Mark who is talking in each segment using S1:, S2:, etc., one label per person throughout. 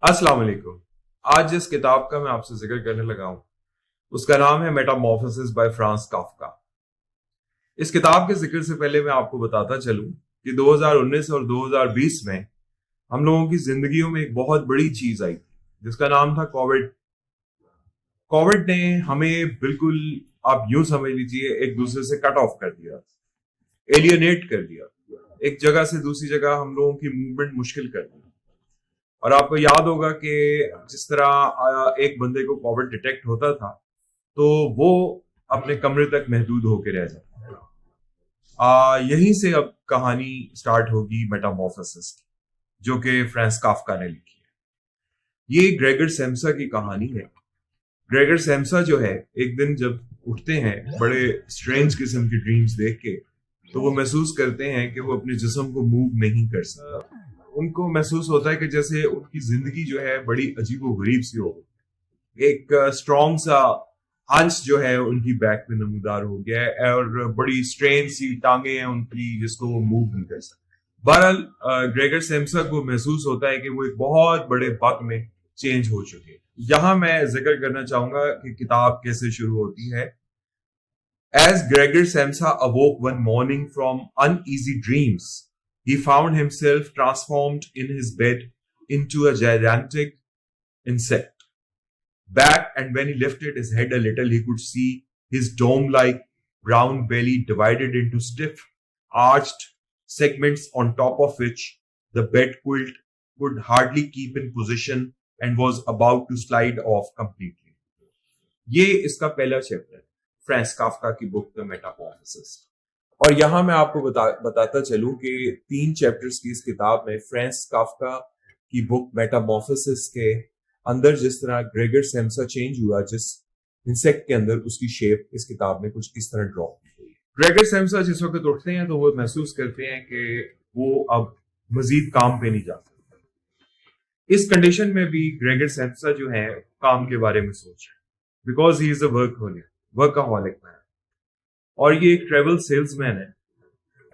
S1: अस्सलाम वालेकुम। आज जिस किताब का मैं आपसे जिक्र करने लगा हूं उसका नाम है मेटामॉर्फोसिस बाय फ्रांस काफ्का। इस किताब के जिक्र से पहले मैं आपको बताता चलूं कि 2019 और 2020 में हम लोगों की जिंदगियों में एक बहुत बड़ी चीज आई थी जिसका नाम था कोविड। कोविड ने हमें बिल्कुल, आप यूं समझ लीजिए, एक दूसरे से कट ऑफ कर दिया, एलियनेट कर दिया, एक जगह से दूसरी जगह हम लोगों की मूवमेंट मुश्किल कर दी। और आपको याद होगा कि जिस तरह एक बंदे को कोविड डिटेक्ट होता था तो वो अपने कमरे तक महदूद होकर रह जाता था। यहीं से अब कहानी स्टार्ट होगी मेटामॉर्फोसिस की, जो कि फ्रांस काफ्का ने लिखी है। ये ग्रेगर सेम्सा की कहानी है। ग्रेगर सेम्सा जो है, एक दिन जब उठते हैं बड़े स्ट्रेंज किस्म की ड्रीम्स देख के, तो वो महसूस करते हैं कि वो अपने जिस्म को मूव नहीं कर सकते। उनको महसूस होता है कि जैसे उनकी जिंदगी जो है बड़ी अजीबो गरीब सी हो गई। एक स्ट्रॉन्ग सा हंच जो है उनकी बैक में नमूदार हो गया है और बड़ी स्ट्रेन सी टांगे हैं उनकी जिसको वो मूव नहीं कर सकते। बहरहाल ग्रेगर सेम्सा को महसूस होता है कि वो एक बहुत बड़े बग में चेंज हो चुके हैं। यहां मैं जिक्र करना चाहूंगा कि किताब कैसे शुरू होती है। As Gregor Samsa awoke one morning from uneasy dreams, he found himself transformed in his bed into a gigantic insect. Back, and when he lifted his head a little, he could see his dome-like brown belly divided into stiff, arched segments on top of which the bed quilt could hardly keep in position and was about to slide off completely. ये इसका पहला chapter France Kafka की book the Metamorphosis. और यहां मैं आपको बताता चलूं कि 3 चैप्टर्स की इस किताब में फ्रांस काफ्का की बुक मेटामॉर्फोसिस के अंदर जिस तरह ग्रेगर सेम्सा चेंज हुआ, जिस इंसेक्ट के अंदर, उसकी शेप इस किताब में कुछ इस तरह ड्रॉ की गई है। ग्रेगर सेम्सा जिस वक्त उठते हैं तो वो महसूस करते हैं कि वो अब मजीद काम पे नहीं जा सकते। इस कंडीशन में भी ग्रेगर सेम्सा जो है काम के बारे में सोच रहे हैं, because he is a workaholic man, और ये एक ट्रेवल सेल्समैन है।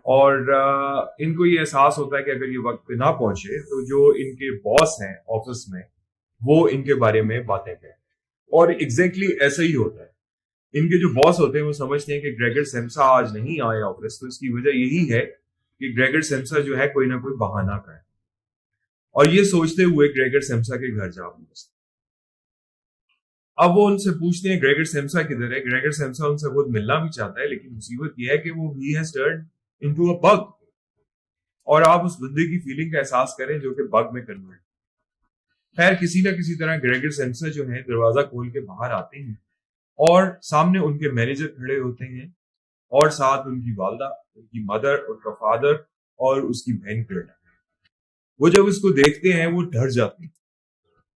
S1: और इनको ये एहसास होता है कि अगर ये वक्त पे ना पहुंचे तो जो इनके बॉस हैं ऑफिस में वो इनके बारे में बातें करें। और एग्जैक्टली ऐसा ही होता है। इनके जो बॉस होते हैं वो समझते हैं कि ग्रेगर सेम्सा आज नहीं आए ऑफिस, तो इसकी वजह यही है कि ग्रेगर सेम्सा जो है कोई ना कोई बहाना करे। और ये सोचते हुए ग्रेगर सेम्सा के घर जा पहुंचते। अब वो उनसे पूछते हैं ग्रेगर सेम्सा किधर है। ग्रेगर सेम्सा उनसे खुद मिलना भी चाहता है, लेकिन मुसीबत यह है कि वो he has turned into a bug. और आप उस बंदे की फीलिंग का एहसास करें जो कि बग में कन्वर्ट। खैर, किसी ना किसी तरह ग्रेगर सेम्सा जो है दरवाजा खोल के बाहर आते हैं और सामने उनके मैनेजर खड़े होते हैं और साथ उनकी वालदा, उनकी मदर, उनका फादर और उसकी बहन खड़े। वो जब इसको देखते हैं वो डर जाते हैं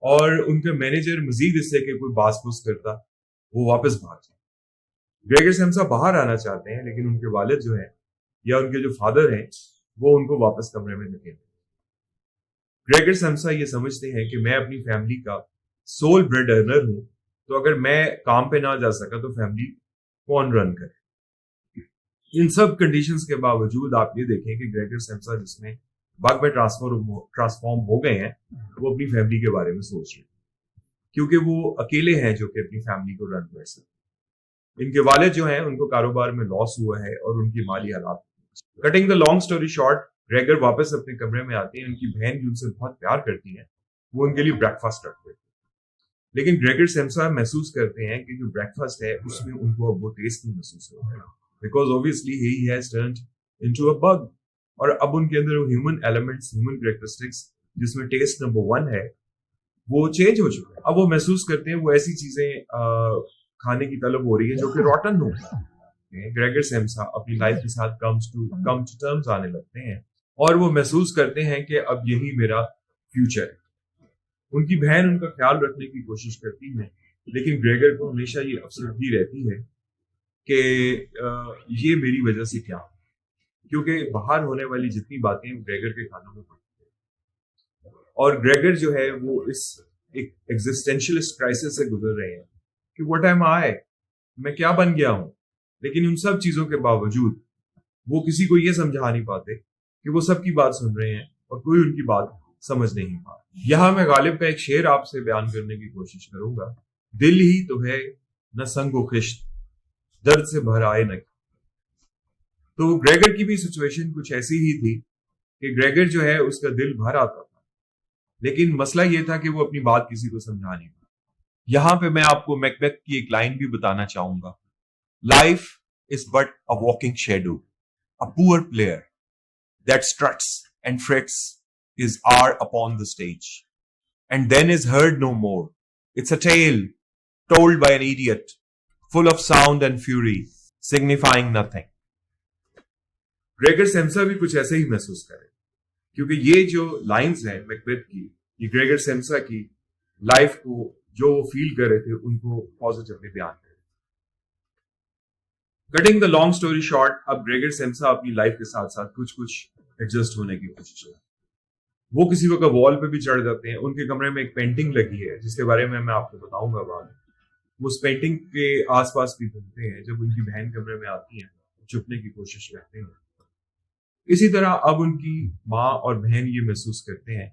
S1: और उनके मैनेजर मजीद इससे कि कोई बास बूस करता वो वापस भाग जाए। ग्रेगर सेम्सा बाहर आना चाहते हैं, लेकिन उनके वालिद जो है या उनके जो फादर हैं वो उनको वापस कमरे में धकेल। ग्रेगर सेम्सा ये समझते हैं कि मैं अपनी फैमिली का सोल ब्रेड अर्नर हूं, तो अगर मैं काम पे ना जा सका तो फैमिली कौन रन करे। इन सब कंडीशंस के बावजूद आप ये देखें कि ग्रेगर सेम्सा जिसमें बग में ट्रांसफॉर्म हो गए हैं, वो अपनी फैमिली के बारे में सोच रहे हैं, क्योंकि वो अकेले हैं जो कि अपनी फैमिली को रन कर सकते। इनके वालिद जो हैं उनको कारोबार में लॉस हुआ है और उनकी माली हालात। Cutting the long story short, Gregor वापस अपने कमरे में आते हैं। उनकी बहन जो उनसे बहुत प्यार करती है वो उनके लिए ब्रेकफास्ट रखते हैं, लेकिन ग्रेगर सेम्सा महसूस करते हैं कि जो ब्रेकफास्ट है उसमें उनको अब वो टेस्ट नहीं महसूस हो रहा है, because obviously he has turned into a bug. और अब उनके अंदर ह्यूमन एलिमेंट्स, ह्यूमन कैरेक्टरिस्टिक्स जिसमें टेस्ट नंबर 1 है वो चेंज हो चुका है। अब वो महसूस करते हैं वो ऐसी चीजें खाने की तलब हो रही है जो कि रॉटन हो। ग्रेगर सेम्सा अपनी लाइफ के साथ कम टू टर्म्स आने लगते हैं और वो महसूस करते हैं कि अब यही मेरा फ्यूचर है। उनकी बहन उनका ख्याल रखने की कोशिश करती है, लेकिन ग्रेगर को हमेशा ये अफसरगी रहती है कि ये मेरी वजह से क्या, क्योंकि बाहर होने वाली जितनी बातें ग्रेगर के खानों में पड़ती है। और ग्रेगर जो है वो इस एक एग्जिस्टेंशियलिस्ट क्राइसिस से गुजर रहे हैं कि व्हाट एम आई, मैं क्या बन गया हूं। लेकिन उन सब चीजों के बावजूद वो किसी को ये समझा नहीं पाते कि वो सबकी बात सुन रहे हैं और कोई उनकी बात समझ नहीं पा रहे। यहां मैं गालिब का एक शेर आपसे बयान करने की कोशिश करूंगा, दिल ही तो है न संगो खिश्त, दर्द से भर आए न। तो ग्रेगर की भी सिचुएशन कुछ ऐसी ही थी कि ग्रेगर जो है उसका दिल भर आता था, लेकिन मसला ये था कि वो अपनी बात किसी को समझा नहीं पाता। यहां पे मैं आपको मैकबेथ की एक लाइन भी बताना चाहूंगा, life is but a walking shadow, a poor player that struts and frets his hour upon the stage, and then is heard no more. It's a tale told by an idiot, full of sound and fury, signifying nothing. Gregor Samsa भी कुछ ऐसे ही महसूस करे, क्योंकि ये जो lines हैं Macbeth की, ये ग्रेगर सेम्सा की लाइफ को जो वो फील कर रहे थे उनको पॉजिटिवली बयान कर रहे थे। Cutting the long story short, अब ग्रेगर सेम्सा अपनी लाइफ के साथ साथ कुछ कुछ एडजस्ट होने की कोशिश है। वो किसी वक्त वॉल पे भी चढ़ जाते हैं। उनके कमरे में एक पेंटिंग लगी है जिसके बारे में मैं आपको बताऊंगा बाद में। वो उस पेंटिंग के आसपास भी घूमते हैं। जब उनकी बहन कमरे में आती है छुपने की कोशिश करते हैं। इसी तरह अब उनकी माँ और बहन ये महसूस करते हैं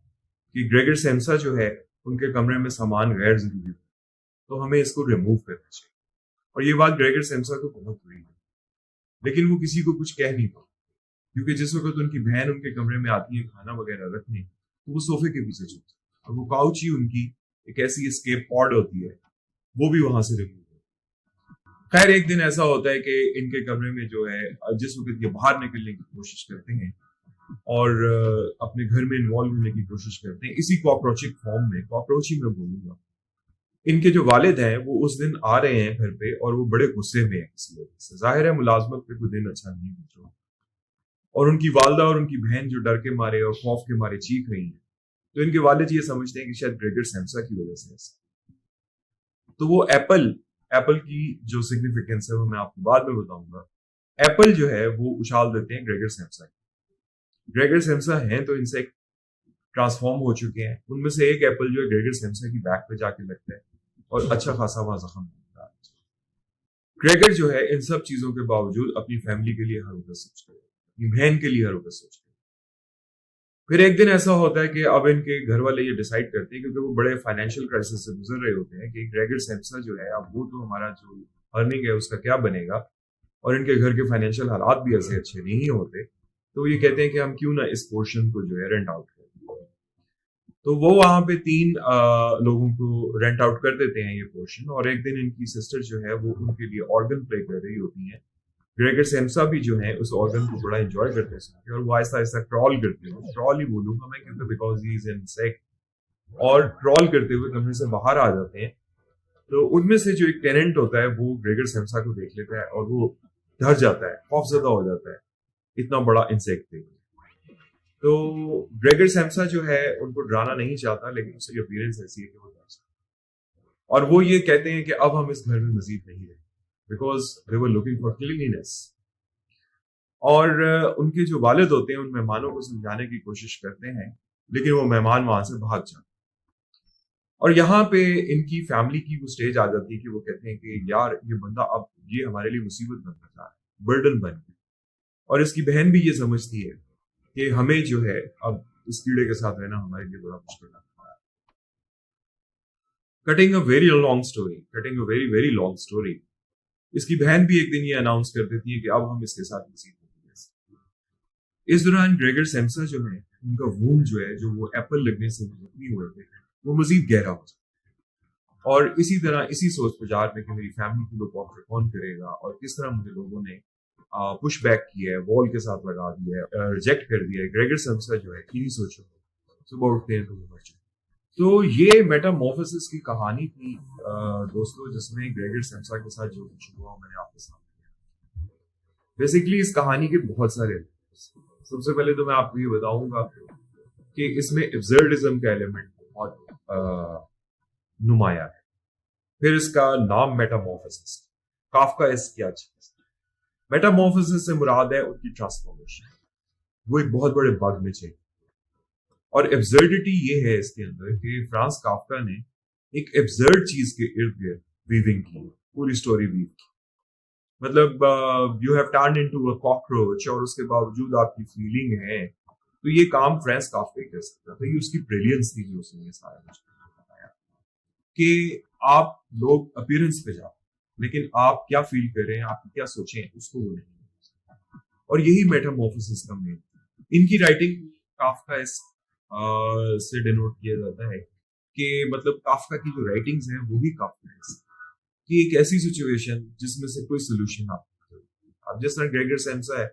S1: कि ग्रेगर सेम्सा जो है उनके कमरे में सामान गैर जरूरी है, तो हमें इसको रिमूव करना चाहिए। और ये बात ग्रेगर सेम्सा को बहुत बुरी है, लेकिन वो किसी को कुछ कह नहीं पाते, क्योंकि जिस वक्त उनकी बहन उनके कमरे में आती है खाना वगैरह रखने, तो वो सोफे के पीछे छुपती है और वो काउच ही उनकी एक ऐसी एस्केप पॉड होती है, वो भी वहां से रिमूव होती है। खैर एक दिन ऐसा होता है कि इनके कमरे में जो है, जिस वक्त ये बाहर निकलने की कोशिश करते हैं और अपने घर में इन्वॉल्व होने की कोशिश करते हैं, इसी कॉकरोचिक फॉर्म में, कॉकरोच ही मैं बोलूंगा, इनके जो वालिद हैं वो उस दिन आ रहे हैं घर पे और वो बड़े गुस्से में है किसी वजह से। जाहिर है मुलाजमत पे कोई दिन अच्छा नहीं गुजरा, और उनकी वालदा और उनकी बहन जो डर के मारे और खौफ के मारे चीख रही हैं, तो इनके वालिद ये समझते हैं कि शायद ग्रेगर सेम्सा की वजह से ऐसा। तो वो एप्पल की जो सिग्निफिकेंस है वो मैं आपको बाद में बताऊंगा। एप्पल जो है वो उछाल देते हैं ग्रेगर सेम्सा की। ग्रेगर सेम्सा हैं तो इंसेक्ट ट्रांसफॉर्म हो चुके हैं। उनमें से एक एप्पल जो है ग्रेगर सेम्सा की बैक पे जाके लगता है और अच्छा खासा वहां जख्म होता है। ग्रेगर जो है इन सब चीजों के बावजूद अपनी फैमिली के लिए हर वक्त सोचते हैं, अपनी बहन के लिए हर वक्त सोचते हैं। फिर एक दिन ऐसा होता है कि अब इनके घर वाले ये डिसाइड करते हैं, क्योंकि वो बड़े फाइनेंशियल क्राइसिस से गुजर रहे होते हैं, कि ग्रेगर सेम्सा जो है अब वो तो हमारा जो अर्निंग है उसका क्या बनेगा, और इनके घर के फाइनेंशियल हालात भी ऐसे अच्छे नहीं होते। तो ये कहते हैं कि हम क्यों ना इस पोर्शन को जो है रेंट आउट कर दें। तो वो वहां पे 3 लोगों को रेंट आउट कर देते हैं ये पोर्शन। और एक दिन इनकी सिस्टर जो है वो उनके लिए ऑर्गन प्ले कर रही होती है। ग्रेगर सेम्सा भी जो है उस ऑर्गन को बड़ा एंजॉय करते हैं और वो आहिस्ता आहिस्ता क्रॉल करते हुए, क्रॉल ही बोलूंगा मैं क्योंकि because he is an insect, और क्रॉल करते हुए कमरे से बाहर आ जाते हैं। तो उनमें से जो एक टेनेंट होता है वो ग्रेगर सेम्सा को देख लेता है और वो डर जाता है, खौफजदा हो जाता है इतना बड़ा इंसेक्ट देख। तो ग्रेगर सेम्सा जो है उनको डराना नहीं चाहता, लेकिन उसकी अपीयरेंस ऐसी है कि वो डर जाता है। और वो ये कहते हैं कि अब हम इस घर में मजीद नहीं रहेंगे, because they were looking for cleanliness. और उनके जो वालिद होते हैं उन मेहमानों को समझाने की कोशिश करते हैं, लेकिन वो मेहमान वहां से भाग जाते हैं। और यहाँ पे इनकी फैमिली की वो स्टेज आ जाती है कि वो कहते हैं कि यार ये बंदा अब ये हमारे लिए मुसीबत बनता जा रहा है, बर्डन बन गया। और इसकी बहन भी ये समझती है कि हमें जो है अब इस कीड़े के साथ रहना हमारे लिए बड़ा मुश्किल है। Cutting a very very long story, इसकी बहन भी एक दिन ये अनाउंस कर देती है कि अब हम इसके साथ मजीद नहीं रह सकते। इस दौरान ग्रेगर सेम्सा जो है उनका वूंड जो है, जो वो एप्पल लगने से जख्मी हुए थे, वो मजीद गहरा हो जाता है। और इसी तरह इसी सोच बाजार में कि मेरी फैमिली को लुक आफ्टर कौन करेगा, और किस तरह मुझे लोगों ने पुश बैक किया है, वॉल के साथ लगा दिया है, रिजेक्ट कर दिया है, ग्रेगर सेम्सा जो है इन्हीं सोचो सुबह उठते हैं तो वो मर जाते। तो ये मेटामॉर्फोसिस की कहानी थी दोस्तों, जिसमें ग्रेगर सेम्सा के साथ जो कुछ हुआ मैंने आपके सामने। बेसिकली इस कहानी के बहुत सारे, सबसे पहले तो मैं आपको ये बताऊंगा कि इसमें एब्सर्डिज्म का एलिमेंट बहुत नुमाया है। फिर इसका नाम मेटामॉर्फोसिस, काफका इस क्या चीज। मेटामॉर्फोसिस से मुराद है उनकी ट्रांसफॉर्मेशन, वो एक बहुत बड़े बग में चाहिए। और एब्सर्डिटी ये है इसके अंदर कि फ्रांस काफका ने एक एब्सर्ड चीज के इर्द गिर्द वीविंग की, पूरी स्टोरी वीव की। मतलब you have turn into a cockroach, और उसके बावजूद आपकी फीलिंग है तो ये काम फ्रांस काफ्का कर सकता था। ये उसकी ब्रिलियंस थी जो उसने ये सारा कुछ बताया कि आप लोग अपीयरेंस पे जाओ, लेकिन आप क्या फील कर रहे हैं, आप क्या सोचें, उसको वो नहीं। और यही मेटामॉर्फोसिस का मेन, इनकी राइटिंग काफ्का से डिनोट किया जाता है कि मतलब काफ्का की जो राइटिंग्स हैं वो भी काफ्का कि एक ऐसी सिचुएशन जिसमें से कोई सोल्यूशन आप जिस तरह ग्रेगर सेम्सा है,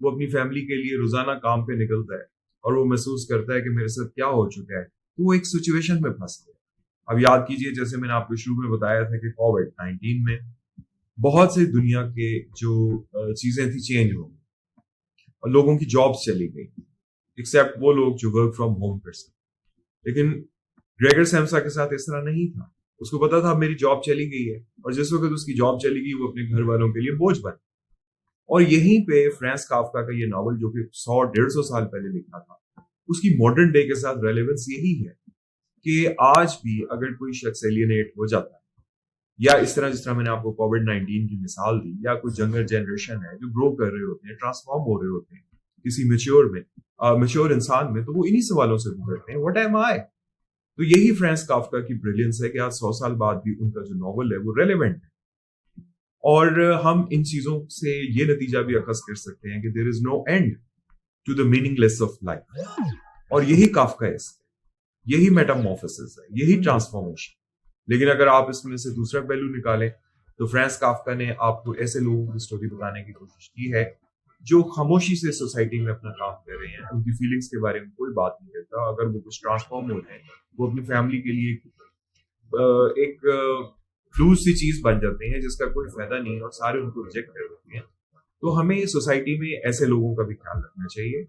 S1: वो अपनी फैमिली के लिए रोजाना काम पे निकलता है और वो महसूस करता है कि मेरे साथ क्या हो चुका है, तो वो एक सिचुएशन में फंस गया। अब याद कीजिए, जैसे मैंने आपको शुरू में बताया था कि कोविड-19 में बहुत से दुनिया के जो चीजें थी चेंज हो गई और लोगों की जॉब्स चली गई, एक्सेप्ट वो लोग जो वर्क फ्रॉम होम कर सकते। लेकिन ग्रेगर सेम्सा के साथ इस तरह नहीं था। उसको पता था मेरी जॉब चली गई है, और जिस वक्त उसकी जॉब चली गई वो अपने घर वालों के लिए बोझ बन। और यहीं पे फ्रांस काफ्का का ये नॉवल जो कि 100-150 साल पहले लिखा था, उसकी मॉडर्न डे के साथ रेलेवेंस यही है कि आज भी अगर कोई शख्स एलियनेट हो जाता है, या इस तरह जिस तरह मैंने आपको कोविड-19 की मिसाल दी, या कोई यंगर जनरेशन है जो ग्रो कर रहे होते हैं, ट्रांसफॉर्म हो रहे होते हैं किसी मैच्योर इंसान में, तो वो इन्हीं सवालों से गुजरते हैं, व्हाट एम आई। तो यही फ्रांस काफ्का की ब्रिलियंस है कि आज 100 साल बाद भी उनका जो नॉवल है वो रेलेवेंट है। और हम इन चीजों से ये नतीजा भी अखज़ कर सकते हैं कि there is no end to the meaningless of life. और यही काफ्का है, यही मेटामॉर्फोसिस है, यही ट्रांसफॉर्मेशन। लेकिन अगर आप इसमें से दूसरा पहलू निकालें तो फ्रांस काफ्का ने आपको ऐसे लोगों की स्टोरी बताने की कोशिश की है जो खामोशी से सोसाइटी में अपना काम कर रहे हैं, उनकी फीलिंग्स के बारे में कोई बात नहीं करता। अगर वो कुछ ट्रांसफॉर्म हो जाए, वो अपनी फैमिली के लिए एक फ्लूज सी चीज बन जाते हैं जिसका कोई फायदा नहीं है और सारे उनको रिजेक्ट कर देते हैं। तो हमें सोसाइटी में ऐसे लोगों का भी ख्याल रखना चाहिए,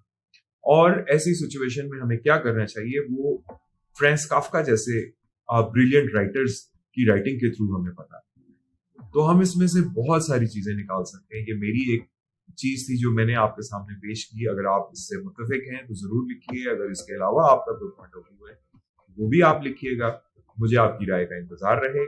S1: और ऐसी सिचुएशन में हमें क्या करना चाहिए वो फ्रांस काफ्का जैसे ब्रिलियंट राइटर्स की राइटिंग के थ्रू हमें पता है। तो हम इसमें से बहुत सारी चीजें निकाल सकते हैं। ये मेरी एक चीज थी जो मैंने आपके सामने पेश की। अगर आप इससे मुत्तफिक हैं तो जरूर लिखिए, अगर इसके अलावा आपका कोई पॉइंट ऑफ व्यू है वो भी आप लिखिएगा। मुझे आपकी राय का इंतजार रहेगा।